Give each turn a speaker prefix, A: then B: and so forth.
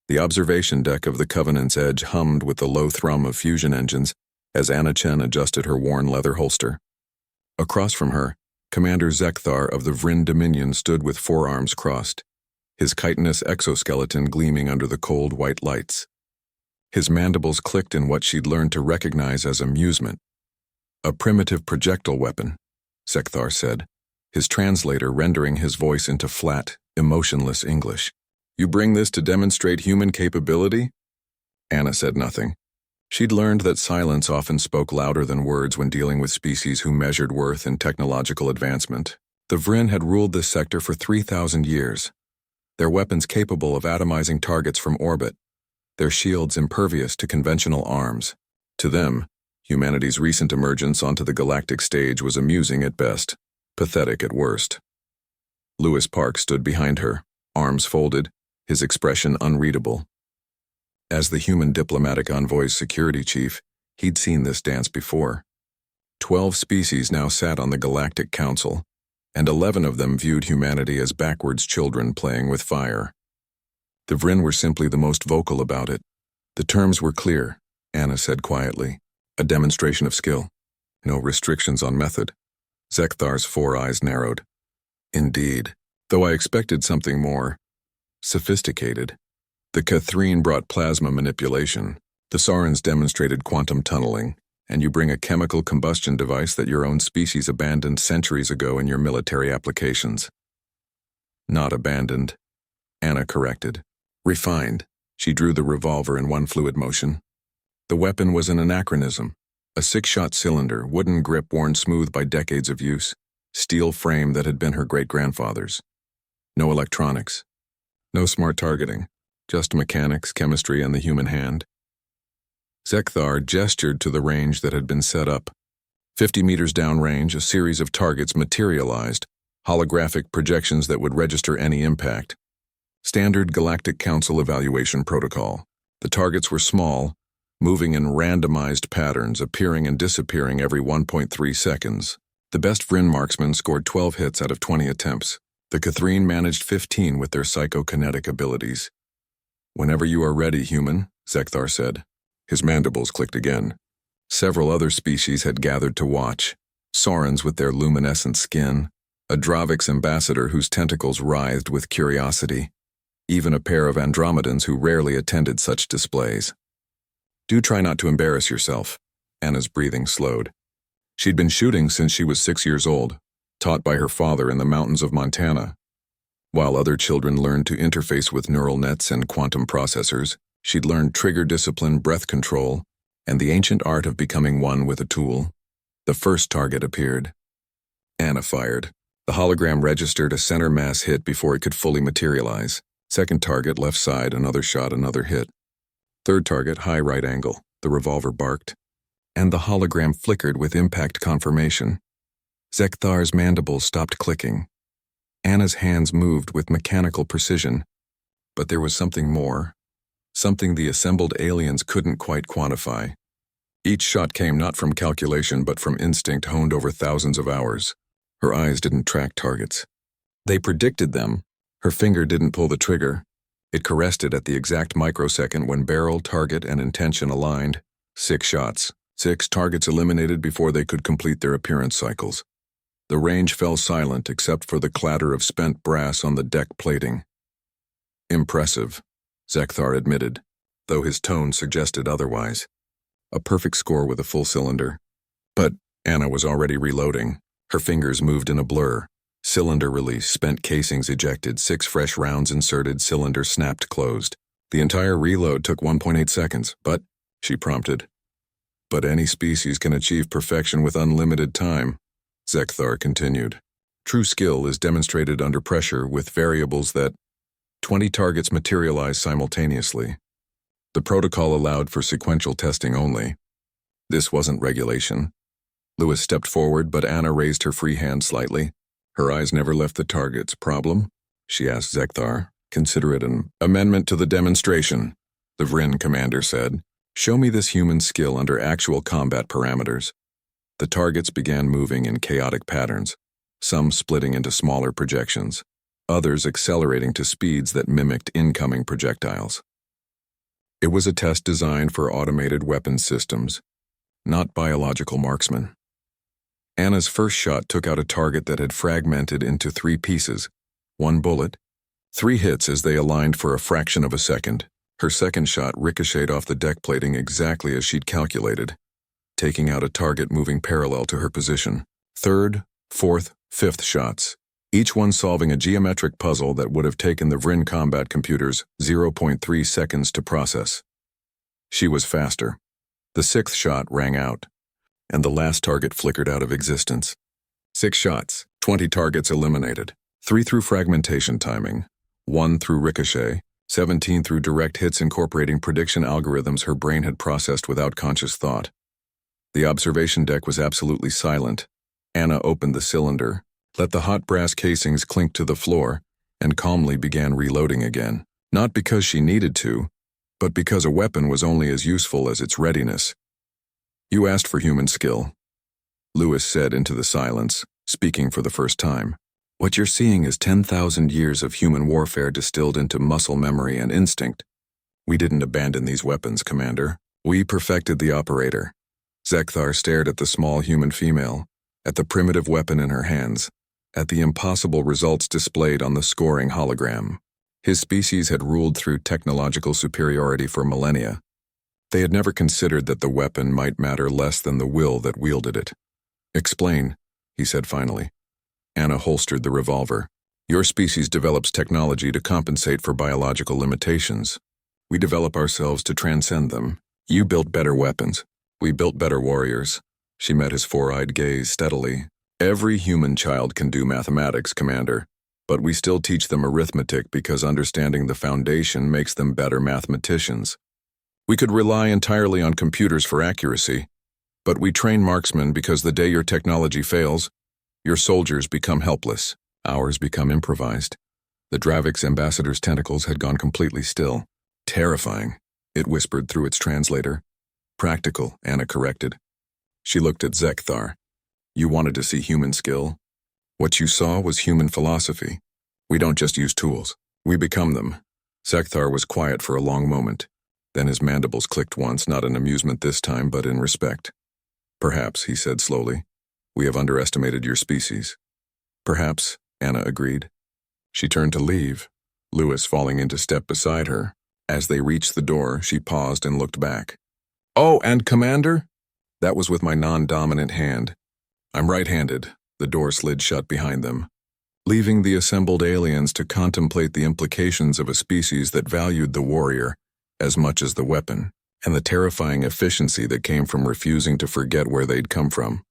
A: The observation deck of the Covenant's Edge hummed with the low thrum of fusion engines as Anna Chen adjusted her worn leather holster. Across from her, Commander Zekthar of the Vryn Dominion stood with forearms crossed, his chitinous exoskeleton gleaming under the cold white lights. His mandibles clicked in what she'd learned to recognize as amusement. "A primitive projectile weapon," Zekthar said, his translator rendering his voice into flat, emotionless English. "You bring this to demonstrate human capability?" Anna said nothing. She'd learned that silence often spoke louder than words when dealing with species who measured worth in technological advancement. The Vryn had ruled this sector for 3,000 years, their weapons capable of atomizing targets from orbit, their shields impervious to conventional arms. To them, humanity's recent emergence onto the galactic stage was amusing at best, pathetic at worst. Lewis Park stood behind her, arms folded, his expression unreadable. As the human diplomatic envoy's security chief, he'd seen this dance before. 12 species now sat on the Galactic Council, and 11 of them viewed humanity as backwards children playing with fire. The Vryn were simply the most vocal about it. The terms were clear, Anna said quietly. A demonstration of skill. No restrictions on method. Zekthar's 4 eyes narrowed. Indeed, though I expected something more sophisticated. The Catherine brought plasma manipulation. The Saurans demonstrated quantum tunneling, and you bring a chemical combustion device that your own species abandoned centuries ago in your military applications. Not abandoned, Anna corrected. Refined. She drew the revolver in one fluid motion. The weapon was an anachronism, a 6-shot cylinder, wooden grip worn smooth by decades of use, steel frame that had been her great-grandfather's. No electronics. No smart targeting. Just mechanics, chemistry, and the human hand. Zekthar gestured to the range that had been set up. 50 meters downrange, a series of targets materialized, holographic projections that would register any impact. Standard Galactic Council evaluation protocol. The targets were small, moving in randomized patterns, appearing and disappearing every 1.3 seconds. The best Vryn marksmen scored 12 hits out of 20 attempts. The Catherine managed 15 with their psychokinetic abilities. "Whenever you are ready, human," Zekthar said. His mandibles clicked again. Several other species had gathered to watch. Saurans with their luminescent skin, a Dravix ambassador whose tentacles writhed with curiosity, even a pair of Andromedans who rarely attended such displays. "Do try not to embarrass yourself." Anna's breathing slowed. She'd been shooting since she was 6 years old, taught by her father in the mountains of Montana. While other children learned to interface with neural nets and quantum processors, she'd learned trigger discipline, breath control, and the ancient art of becoming one with a tool. The first target appeared. Anna fired. The hologram registered a center mass hit before it could fully materialize. Second target, left side, another shot, another hit. Third target, high right angle. The revolver barked. And the hologram flickered with impact confirmation. Zekthar's mandibles stopped clicking. Anna's hands moved with mechanical precision. But there was something more. Something the assembled aliens couldn't quite quantify. Each shot came not from calculation but from instinct honed over thousands of hours. Her eyes didn't track targets. They predicted them. Her finger didn't pull the trigger. It caressed it at the exact microsecond when barrel, target, and intention aligned. 6 shots. 6 targets eliminated before they could complete their appearance cycles. The range fell silent except for the clatter of spent brass on the deck plating. Impressive, Zekthar admitted, though his tone suggested otherwise. A perfect score with a full cylinder. But Anna was already reloading. Her fingers moved in a blur. Cylinder release, spent casings ejected, 6 fresh rounds inserted, cylinder snapped closed. The entire reload took 1.8 seconds, but, she prompted. But any species can achieve perfection with unlimited time, Zekthar continued. True skill is demonstrated under pressure with variables that 20 targets materialize simultaneously. The protocol allowed for sequential testing only. This wasn't regulation. Lewis stepped forward, but Anna raised her free hand slightly. Her eyes never left the targets. Problem? She asked Zekthar. Consider it an amendment to the demonstration, the Vryn commander said. Show me this human skill under actual combat parameters. The targets began moving in chaotic patterns, some splitting into smaller projections, others accelerating to speeds that mimicked incoming projectiles. It was a test designed for automated weapons systems, not biological marksmen. Anna's first shot took out a target that had fragmented into 3 pieces. 1 bullet, 3 hits as they aligned for a fraction of a second. Her second shot ricocheted off the deck plating exactly as she'd calculated, taking out a target moving parallel to her position. Third, fourth, fifth shots, each one solving a geometric puzzle that would have taken the Vrin combat computers 0.3 seconds to process. She was faster. The 6th shot rang out, and the last target flickered out of existence. 6 shots, 20 targets eliminated. 3 through fragmentation timing, 1 through ricochet, 17 through direct hits incorporating prediction algorithms her brain had processed without conscious thought. The observation deck was absolutely silent. Anna opened the cylinder, let the hot brass casings clink to the floor, and calmly began reloading again. Not because she needed to, but because a weapon was only as useful as its readiness. "You asked for human skill," Lewis said into the silence, speaking for the first time. "What you're seeing is 10,000 years of human warfare distilled into muscle memory and instinct. We didn't abandon these weapons, Commander. We perfected the operator." Zekthar stared at the small human female, at the primitive weapon in her hands, at the impossible results displayed on the scoring hologram. His species had ruled through technological superiority for millennia. They had never considered that the weapon might matter less than the will that wielded it. "Explain," he said finally. Anna holstered the revolver. "Your species develops technology to compensate for biological limitations. We develop ourselves to transcend them. You built better weapons. We built better warriors." She met his four-eyed gaze steadily. "Every human child can do mathematics, Commander, but we still teach them arithmetic because understanding the foundation makes them better mathematicians. We could rely entirely on computers for accuracy, but we train marksmen because the day your technology fails, your soldiers become helpless. Ours become improvised." The Dravik's ambassador's tentacles had gone completely still. "Terrifying," it whispered through its translator. "Practical," Anna corrected. She looked at Zekthar. "You wanted to see human skill? What you saw was human philosophy. We don't just use tools. We become them." Zekthar was quiet for a long moment. Then his mandibles clicked once, not in amusement this time, but in respect. "Perhaps," he said slowly, "we have underestimated your species." "Perhaps," Anna agreed. She turned to leave, Lewis falling into step beside her. As they reached the door, she paused and looked back. "Oh, and Commander?" "That was with my non-dominant hand. I'm right-handed." The door slid shut behind them, leaving the assembled aliens to contemplate the implications of a species that valued the warrior as much as the weapon, and the terrifying efficiency that came from refusing to forget where they'd come from.